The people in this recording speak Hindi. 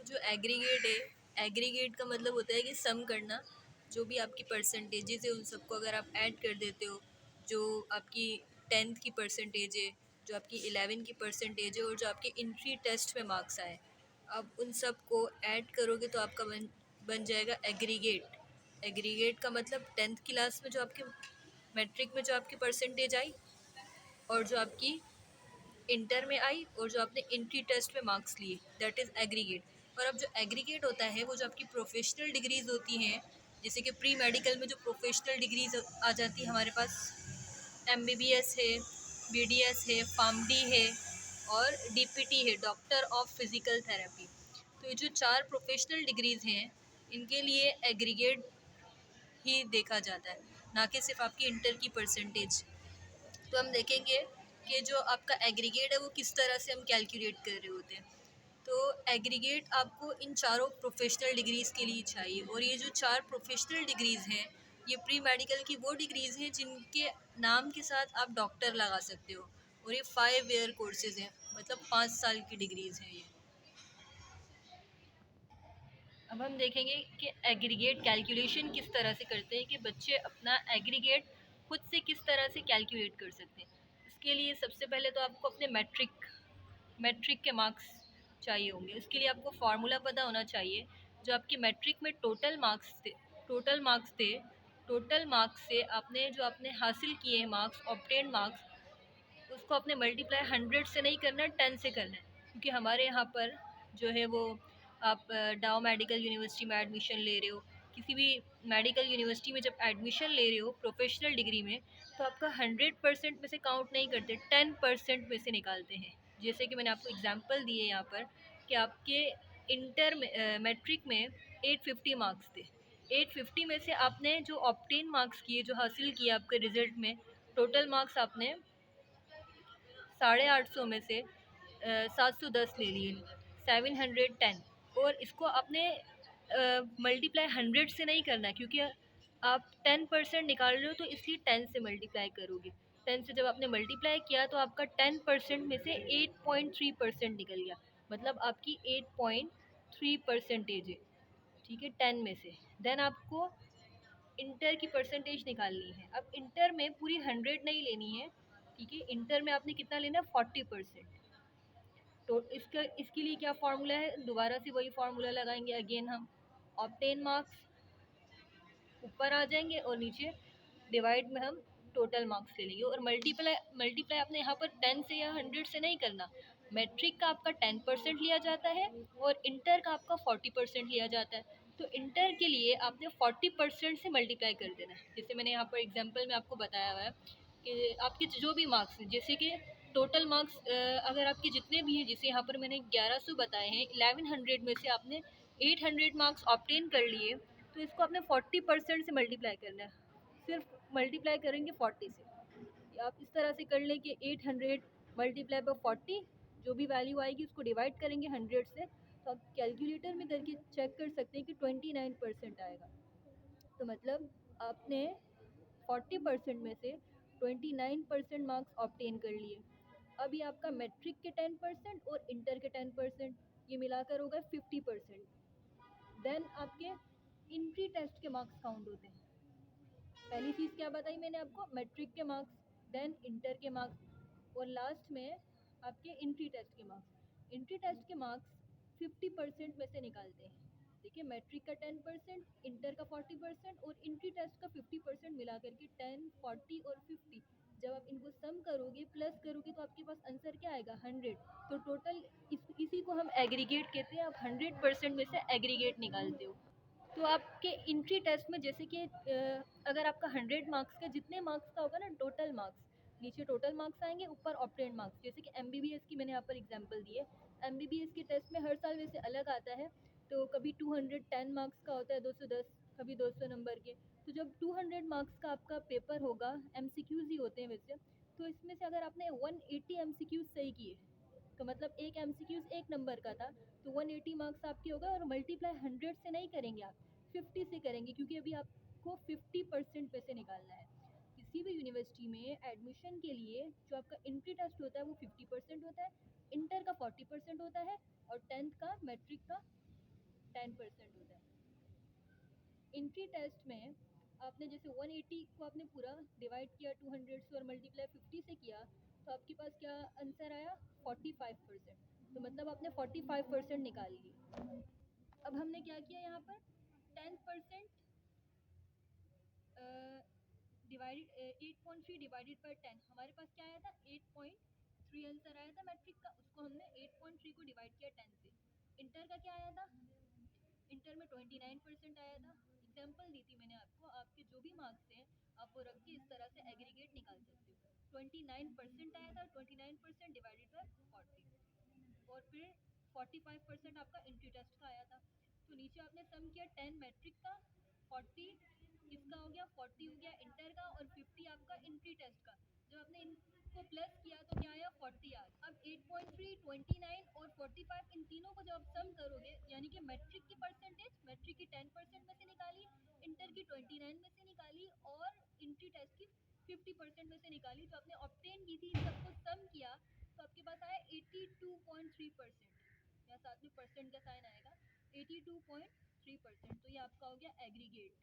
जो एग्रीगेट है, एग्रीगेट का मतलब होता है कि सम करना, जो भी आपकी परसेंटेजेस है उन सबको अगर आप ऐड कर देते हो, जो आपकी 10th की परसेंटेज है, जो आपकी 11 की परसेंटेज है और जो आपके इंट्री टेस्ट में मार्क्स आए, अब उन सब को ऐड करोगे तो आपका बन जाएगा एग्रीगेट। एग्रीगेट का मतलब 10th क्लास में जो आपके मैट्रिक में जो आपकी परसेंटेज आई और जो आपकी इंटर में आई और जो आपने इंट्री टेस्ट में मार्क्स लिए, दैट इज़ एग्रीगेट। और अब जो एग्रीगेट होता है वो जो आपकी प्रोफेशनल डिग्रीज होती हैं, जैसे कि प्री मेडिकल में जो प्रोफेशनल डिग्रीज आ जाती है हमारे पास, एमबीबीएस है, बीडीएस है, फार्मडी है और डीपीटी है, डॉक्टर ऑफ फिजिकल थेरेपी। तो ये जो चार प्रोफेशनल डिग्रीज हैं इनके लिए एग्रीगेट ही देखा जाता है, ना कि सिर्फ आपकी इंटर की परसेंटेज। तो हम देखेंगे कि जो आपका एग्रीगेट है वो किस तरह से हम कैलकुलेट कर रहे होते हैं। तो एग्रीगेट आपको इन चारों प्रोफेशनल डिग्रीज़ के लिए चाहिए, और ये जो चार प्रोफेशनल डिग्रीज़ हैं ये प्री मेडिकल की वो डिग्रीज़ हैं जिनके नाम के साथ आप डॉक्टर लगा सकते हो, और ये 5 ईयर कोर्सेज़ हैं, मतलब 5 साल की डिग्रीज़ हैं ये। अब हम देखेंगे कि एग्रीगेट कैलकुलेशन किस तरह से करते हैं, कि बच्चे अपना एग्रीगेट खुद से किस तरह से कैलकुलेट कर सकते हैं। इसके लिए सबसे पहले तो आपको अपने मैट्रिक के मार्क्स चाहिए होंगे। उसके लिए आपको फार्मूला पता होना चाहिए। जो आपके मैट्रिक में टोटल मार्क्स से आपने जो आपने हासिल किए हैं मार्क्स, ऑब्टेन मार्क्स, उसको आपने मल्टीप्लाई 100 से नहीं करना, 10 से करना है। क्योंकि हमारे यहाँ पर जो है वो आप डाउ मेडिकल यूनिवर्सिटी में एडमिशन ले रहे हो, किसी भी मेडिकल यूनिवर्सिटी में जब एडमिशन ले रहे हो प्रोफेशनल डिग्री में, तो आपका 100% में से काउंट नहीं करते, 10% में से निकालते हैं। जैसे कि मैंने आपको एग्जांपल दिए यहाँ पर कि आपके इंटर में मैट्रिक में 850 मार्क्स थे। 850 में से आपने जो ऑब्टेन मार्क्स किए, जो हासिल किए आपके रिजल्ट में, टोटल मार्क्स आपने 850 में से 710 ले लिए, 710। और इसको आपने मल्टीप्लाई 100 से नहीं करना, क्योंकि आप 10% निकाल रहे हो तो इसलिए 10 से मल्टीप्लाई करोगे। 10 से जब आपने मल्टीप्लाई किया तो आपका 10% में से 8.3% निकल गया, मतलब आपकी 8.3 परसेंटेज है, ठीक है, 10 में से। देन आपको इंटर की परसेंटेज निकालनी है। अब इंटर में पूरी 100 नहीं लेनी है, ठीक है, इंटर में आपने कितना लेना है, 40%। तो इसके लिए क्या फार्मूला है, दोबारा से वही फार्मूला लगाएंगे अगेन हम। ऑब्टेन मार्क्स ऊपर आ जाएंगे और नीचे डिवाइड में हम टोटल मार्क्स ले लेंगे, और मल्टीप्लाई आपने यहाँ पर 10 से या 100 से नहीं करना। मैट्रिक का आपका 10% लिया जाता है और इंटर का आपका 40% लिया जाता है। तो इंटर के लिए आपने 40% से मल्टीप्लाई कर देना है। जैसे मैंने यहाँ पर एग्जाम्पल में आपको बताया हुआ है कि आपके जो भी मार्क्स हैं, जैसे कि टोटल मार्क्स अगर आपके जितने भी हैं, जैसे यहाँ पर मैंने 1100 बताए हैं, 1100 में से आपने 800 मार्क्स ऑब्टेन कर लिए, तो इसको आपने 40% से मल्टीप्लाई करना है। सिर्फ मल्टीप्लाई करेंगे 40 से, या आप इस तरह से कर लें कि 800 मल्टीप्लाई बाय 40, जो भी वैल्यू आएगी उसको डिवाइड करेंगे 100 से, तो आप कैलकुलेटर में करके चेक कर सकते हैं कि 29% आएगा। तो मतलब आपने 40% में से 29% मार्क्स ऑब्टेन कर लिए। अब ये आपका मैट्रिक के 10% और इंटर के 10%, ये मिलाकर होगा 50%। देन आपके इंट्री टेस्ट के मार्क्स काउंट होते हैं। पहली चीज़ क्या बताई मैंने आपको, मैट्रिक के मार्क्स, देन इंटर के मार्क्स, और लास्ट में आपके इंट्री टेस्ट के मार्क्स। इंट्री टेस्ट के मार्क्स 50% में से निकालते हैं। देखिए, मैट्रिक का 10%, इंटर का 40% और इंट्री टेस्ट का 50% मिला करके 10, 40 और 50, जब आप इनको सम करोगे, प्लस करोगे, तो आपके पास आंसर क्या आएगा, 100। तो टोटल इसी को हम एग्रीगेट कहते हैं। आप 100% में से एग्रीगेट निकालते हो। तो आपके इंट्री टेस्ट में जैसे कि अगर आपका 100 मार्क्स का, जितने मार्क्स का होगा ना टोटल मार्क्स, नीचे टोटल मार्क्स आएंगे, ऊपर ऑब्टेन मार्क्स। जैसे कि एमबीबीएस की मैंने यहाँ पर एग्जांपल दी है। एमबीबीएस के टेस्ट में हर साल वैसे अलग आता है, तो कभी 210 मार्क्स का होता है, 210, कभी 200 नंबर के। तो जब 200 मार्क्स का आपका पेपर होगा, एमसीक्यूज ही होते हैं वैसे, तो इसमें से अगर आपने 180 एमसीक्यूज सही किए, तो मतलब एक एमसीक्यूज एक नंबर का था, तो 180 मार्क्स आपके होगा। और मल्टीप्लाई 100 से नहीं करेंगे आप, 50 से करेंगे, क्योंकि अभी आपको 50% पे से निकालना है। किसी भी यूनिवर्सिटी में एडमिशन के लिए जो आपका एंट्री टेस्ट होता है वो 50% होता है, इंटर का 40% होता है, और 10th का, मैट्रिक का 10% होता है। इंट्री टेस्ट में आपने जैसे 180 को आपने पूरा डिवाइड किया 200 से और मल्टीप्लाई 50 से किया, तो आपके पास क्या आंसर आया, 45%। तो मतलब आपने 45% निकाल ली। अब हमने क्या किया यहाँ पर, 10% डिवाइडेड 8.3 डिवाइडेड बाई 10, हमारे पास क्या आया था, 8.3 आंसर आया था मैट्रिक का, उसको हमने 8.3 को डिवाइड किया 10 से। इंटर का क्या आया था, इंटर में 29% आया था। एग्जाम्पल दी थी मैंने आपको, आपके जो भी मार्क्स हैं आप वो रख के इस तरह से एग्रीगेट निकाल सकते हो। 29% आया था, 29% डिवाइडेड बाय 40, और फिर 45% आपका इंट्री टेस्ट का आया था। तो नीचे आपने सम किया 10 मैट्रिक का, 40 किसका हो गया, 40 हो गया इंटर का, और 50 आपका इंट्री टेस्ट का। जब आपने इनको प्लस किया तो क्या आया, 40 आया। अब 8.3, 29 और 45, इन तीनों को जब आप सम करोगे, यानी कि मैट्रिक की परसेंटेज, मैट्रिक की 10% में से निकाली, इंटर की 29 में से निकाली, और इंट्री टेस्ट की 50% में से निकाली, जो आपने ऑब्टेन की थी, इन सबको सम किया, तो आपके पास आया 82.3%। यहाँ साथ में परसेंट का साइन आएगा, 82.3%। तो ये आपका हो गया एग्रीगेट।